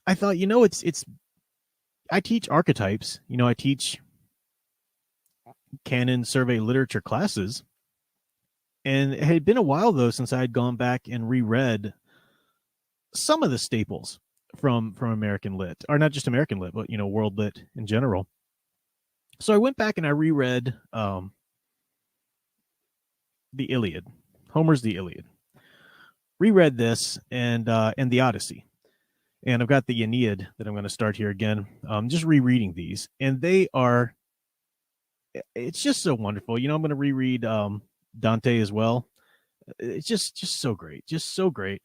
I thought, I teach archetypes, I teach canon survey literature classes. And it had been a while though since I had gone back and reread some of the staples from American lit, or not just American lit, but world lit in general. So I went back and I reread the Iliad, Homer's The Iliad. Reread this and the Odyssey, and I've got the Aeneid that I'm going to start here again. Just rereading these, and they are. It's just so wonderful. I'm going to reread Dante as well. It's just so great, just so great.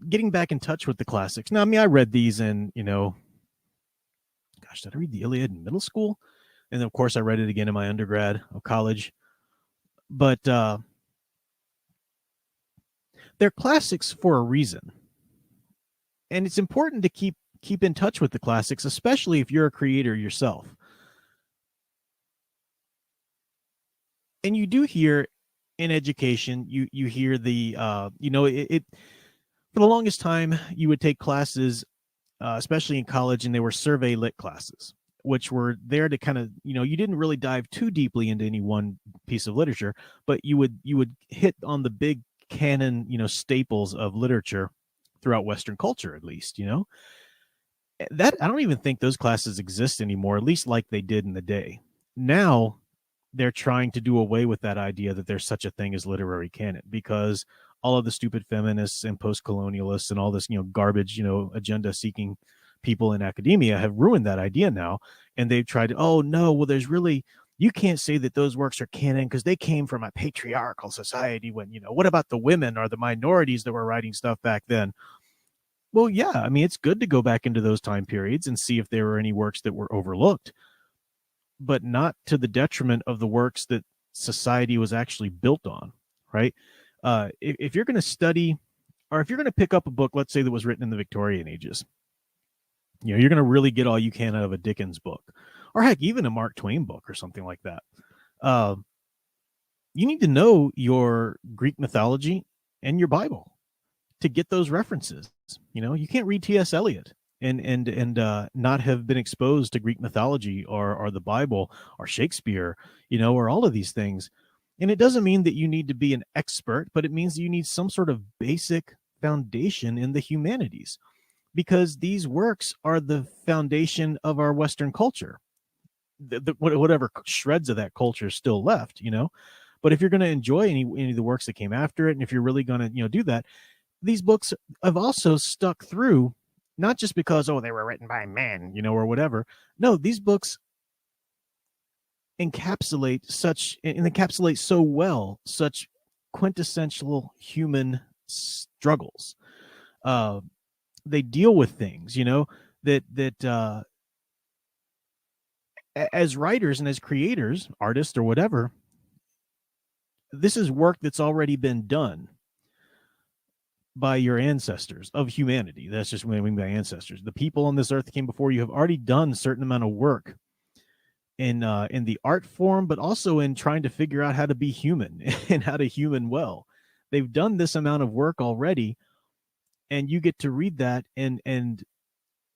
Getting back in touch with the classics. Now, I mean, I read these in gosh, did I read the Iliad in middle school? And then, of course, I read it again in my undergrad or college. But they're classics for a reason, and it's important to keep in touch with the classics, especially if you're a creator yourself. And you do hear in education, you hear the it for the longest time you would take classes, especially in college, and they were survey lit classes, which were there to kind of, you didn't really dive too deeply into any one piece of literature, but you would hit on the big canon, staples of literature throughout Western culture, at least, that I don't even think those classes exist anymore, at least like they did in the day. Now they're trying to do away with that idea that there's such a thing as literary canon, because all of the stupid feminists and post-colonialists and all this, garbage, agenda seeking people in academia have ruined that idea now. And they've tried to, oh no, well, you can't say that those works are canon because they came from a patriarchal society when, what about the women or the minorities that were writing stuff back then? Well, yeah, I mean, it's good to go back into those time periods and see if there were any works that were overlooked, but not to the detriment of the works that society was actually built on, right? If you're going to study, or if you're going to pick up a book, let's say that was written in the Victorian ages, you're going to really get all you can out of a Dickens book, or heck, even a Mark Twain book or something like that. You need to know your Greek mythology and your Bible to get those references. You can't read T.S. Eliot and not have been exposed to Greek mythology or the Bible or Shakespeare, or all of these things. And it doesn't mean that you need to be an expert, but it means you need some sort of basic foundation in the humanities, because these works are the foundation of our Western culture. Whatever shreds of that culture is still left, But if you're going to enjoy any of the works that came after it, and if you're really going to, do that, these books have also stuck through, not just because, they were written by men, or whatever. No, these books encapsulate so well such quintessential human struggles. They deal with things, that as writers and as creators, artists or whatever, this is work that's already been done by your ancestors of humanity. That's just what I mean by ancestors. The people on this earth that came before you have already done a certain amount of work in the art form, but also in trying to figure out how to be human and how to human well. They've done this amount of work already, and you get to read that and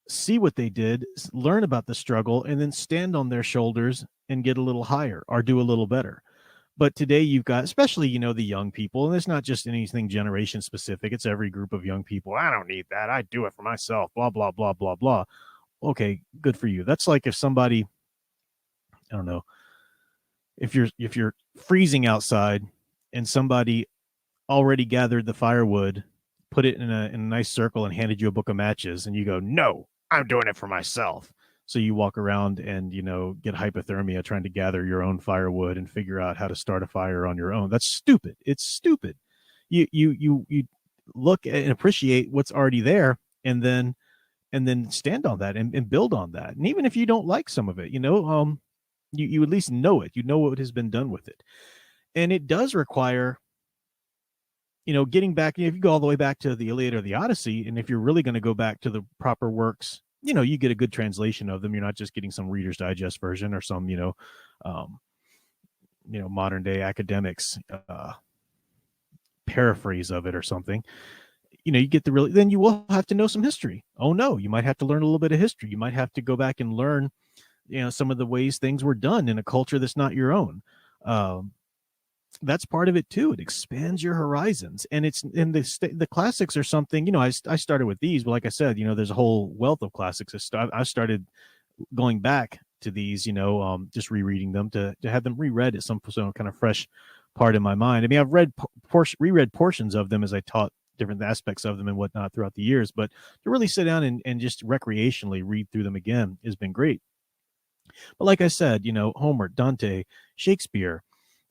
see what they did, learn about the struggle, and then stand on their shoulders and get a little higher or do a little better. But today you've got, especially, the young people, and it's not just anything generation specific. It's every group of young people. I don't need that. I do it for myself, blah, blah, blah, blah, blah. Okay, good for you. That's like if somebody, I don't know, if you're freezing outside and somebody already gathered the firewood, put it in a nice circle and handed you a book of matches, and you go, no, I'm doing it for myself. So you walk around and, get hypothermia trying to gather your own firewood and figure out how to start a fire on your own. That's stupid. It's stupid. You look and appreciate what's already there, and then stand on that and build on that. And even if you don't like some of it, you at least know it. You know what has been done with it. And it does require, getting back, if you go all the way back to the Iliad or the Odyssey, and if you're really going to go back to the proper works, you get a good translation of them. You're not just getting some Reader's Digest version or some, modern day academics paraphrase of it or something. you get then you will have to know some history. Oh no, you might have to learn a little bit of history. You might have to go back and learn, some of the ways things were done in a culture that's not your own. That's part of it too. It expands your horizons, and the classics are something. I started with these, but like I said, there's a whole wealth of classics. I started going back to these, just rereading them to have them reread at some kind of fresh part in my mind. I mean, I've reread portions of them as I taught different aspects of them and whatnot throughout the years, but to really sit down and just recreationally read through them again has been great. But like I said, Homer, Dante, Shakespeare,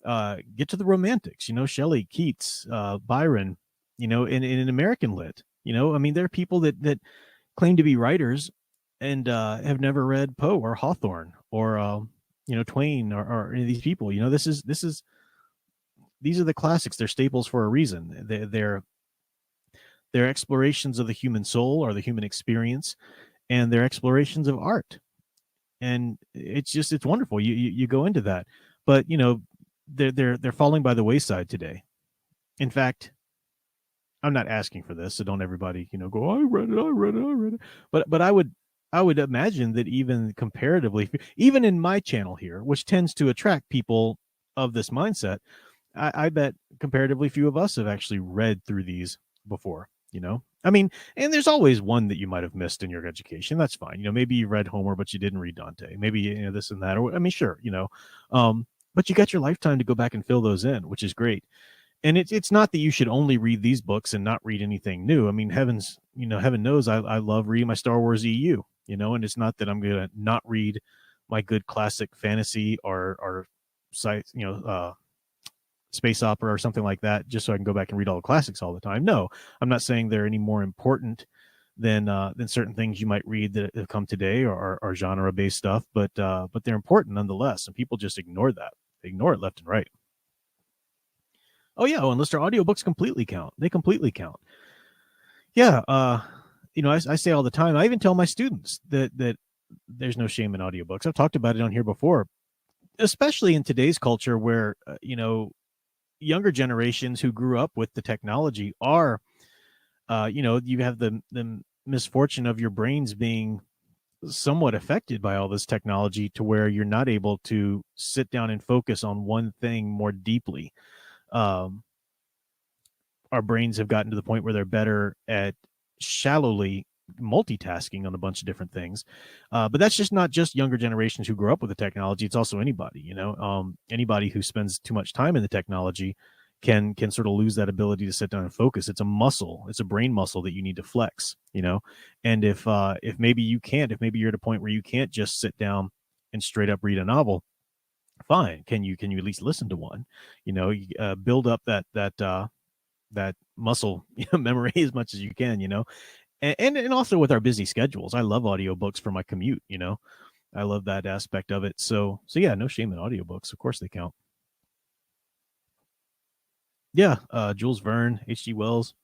get to the romantics, Shelley, Keats, Byron, in American lit, I mean, there are people that claim to be writers and have never read Poe or Hawthorne or Twain or any of these people. These are the classics. They're staples for a reason. They're explorations of the human soul or the human experience, and they're explorations of art. And it's wonderful. You go into that, but they're falling by the wayside today. In fact, I'm not asking for this, so don't everybody go, I read it. But I would imagine that even comparatively, even in my channel here, which tends to attract people of this mindset, I bet comparatively few of us have actually read through these before. I mean, and there's always one that you might have missed in your education. That's fine. Maybe you read Homer, but you didn't read Dante. Maybe this and that. Or I mean, sure. But you got your lifetime to go back and fill those in, which is great. And it's not that you should only read these books and not read anything new. I mean, heaven knows I love reading my Star Wars EU, and it's not that I'm going to not read my good classic fantasy or space opera or something like that, just so I can go back and read all the classics all the time. No, I'm not saying they're any more important than certain things you might read that have come today or genre based stuff, but they're important nonetheless. And people just ignore that. They ignore it left and right. Oh yeah. Oh, unless their audiobooks completely count. They completely count. Yeah. I say all the time, I even tell my students that there's no shame in audiobooks. I've talked about it on here before, especially in today's culture where, younger generations who grew up with the technology are, you have the misfortune of your brains being somewhat affected by all this technology to where you're not able to sit down and focus on one thing more deeply. Our brains have gotten to the point where they're better at shallowly multitasking on a bunch of different things. But that's just not just younger generations who grew up with the technology. It's also anybody, anybody who spends too much time in the technology can sort of lose that ability to sit down and focus. It's a muscle. It's a brain muscle that you need to flex, and if maybe you can't, if maybe you're at a point where you can't just sit down and straight up read a novel, fine. Can you at least listen to one, build up that muscle memory as much as you can, and also with our busy schedules. I love audiobooks for my commute, I love that aspect of it. So yeah, no shame in audiobooks. Of course they count. Yeah, Jules Verne, H.G. Wells,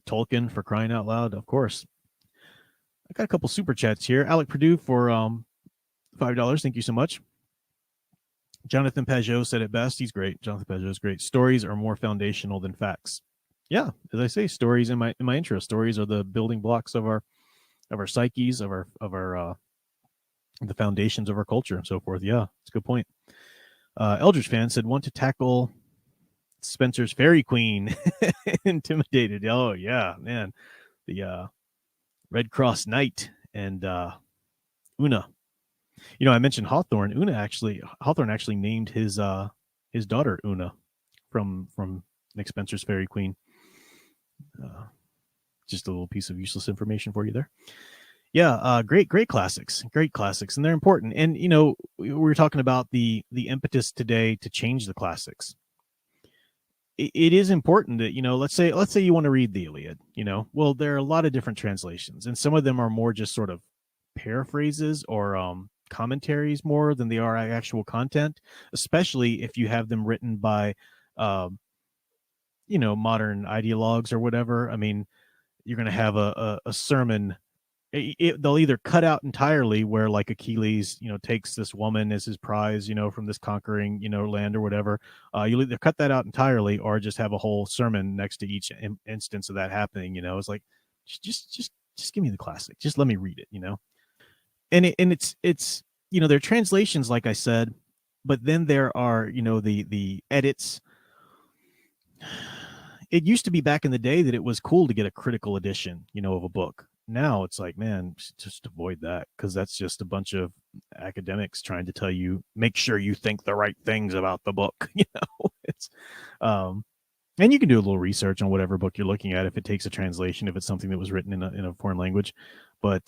Tolkien, for crying out loud, of course. I got a couple super chats here. Alec Purdue for $5. Thank you so much. Jonathan Pajot said it best. He's great. Jonathan Pajot is great. Stories are more foundational than facts. Yeah, as I say, stories in my intro. Stories are the building blocks of our psyches, of our the foundations of our culture and so forth. Yeah, it's a good point. Eldridge fan said, want to tackle Spencer's Fairy Queen. Intimidated. Oh yeah, man. The Red Cross Knight and Una. I mentioned Hawthorne. Hawthorne actually named his daughter Una from Nick Spencer's Fairy Queen. Just a little piece of useless information for you there. Yeah, great classics, and they're important. And we were talking about the impetus today to change the classics. It is important that let's say you want to read the Iliad. Well, there are a lot of different translations, and some of them are more just sort of paraphrases or commentaries more than they are actual content. Especially if you have them written by modern ideologues or whatever. I mean, you're going to have a sermon they'll either cut out entirely where like Achilles, takes this woman as his prize, from this conquering, land or whatever. You'll either cut that out entirely or just have a whole sermon next to each instance of that happening. It's like, just give me the classic. Just let me read it. And it's there are translations, like I said, but then there are, the edits. It used to be back in the day that it was cool to get a critical edition, of a book. Now it's like, man, just avoid that, because that's just a bunch of academics trying to tell you, make sure you think the right things about the book. It's, and you can do a little research on whatever book you're looking at if it takes a translation, if it's something that was written in a foreign language. But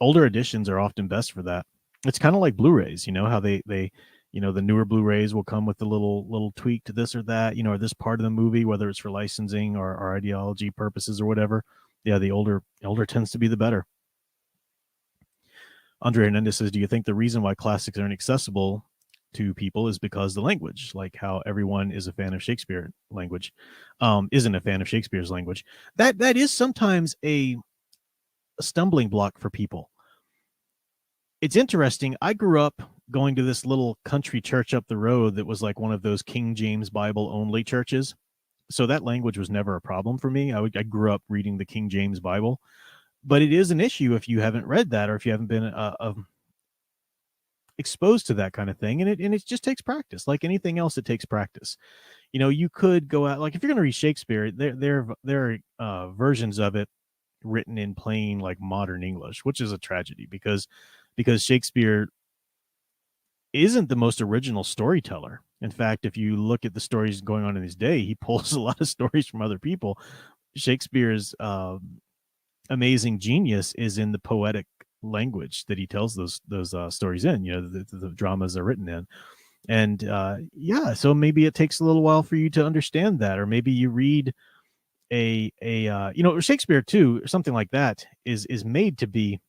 older editions are often best for that. It's kind of like Blu-rays, how they the newer Blu-rays will come with a little tweak to this or that, or this part of the movie, whether it's for licensing or ideology purposes or whatever. Yeah, the older tends to be the better. Andre Hernandez says, do you think the reason why classics aren't accessible to people is because the language, like how everyone is a fan of Shakespeare language, isn't a fan of Shakespeare's language? That is sometimes a stumbling block for people. It's interesting. I grew up going to this little country church up the road that was like one of those King James Bible only churches. So that language was never a problem for me. I grew up reading the King James Bible, but it is an issue if you haven't read that, or if you haven't been exposed to that kind of thing. And it just takes practice. Like anything else, it takes practice. You could go out, like if you're going to read Shakespeare, there are versions of it written in plain like modern English, which is a tragedy because Shakespeare isn't the most original storyteller. In fact, if you look at the stories going on in his day, he pulls a lot of stories from other people. Shakespeare's amazing genius is in the poetic language that he tells those stories in, the dramas are written in. And so maybe it takes a little while for you to understand that, or maybe you read Shakespeare too, or something like that is made to be,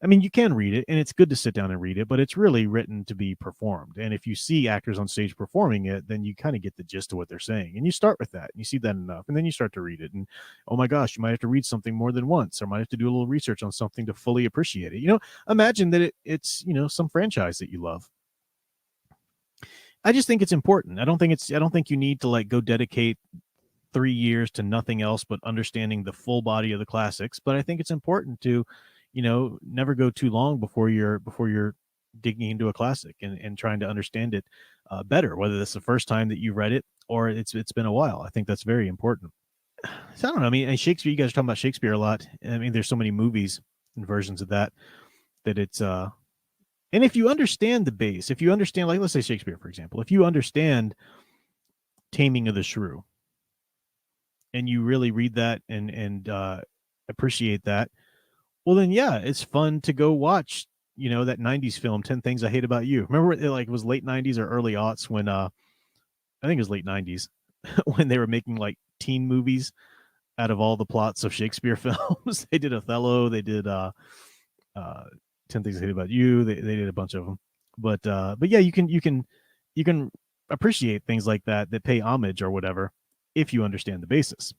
I mean, you can read it and it's good to sit down and read it, but it's really written to be performed. And if you see actors on stage performing it, then you kind of get the gist of what they're saying. And you start with that and you see that enough. And then you start to read it. And oh my gosh, you might have to read something more than once, or might have to do a little research on something to fully appreciate it. Imagine that it's some franchise that you love. I just think it's important. I don't think you need to like go dedicate 3 years to nothing else but understanding the full body of the classics. But I think it's important to, never go too long before you're digging into a classic and trying to understand it better, whether that's the first time that you read it or it's been a while. I think that's very important. So I don't know. I mean, and Shakespeare, you guys are talking about Shakespeare a lot. I mean, there's so many movies and versions of that it's, and if you understand the base, if you understand, like, let's say Shakespeare, for example, if you understand Taming of the Shrew and you really read that and appreciate that, well, then, yeah, it's fun to go watch, that 90s film, 10 Things I Hate About You. Remember, it was late 90s or early aughts when, I think it was late 90s, when they were making, like, teen movies out of all the plots of Shakespeare films. They did Othello. They did 10 Things I Hate About You. They did a bunch of them. But yeah, you can appreciate things like that pay homage or whatever if you understand the basis.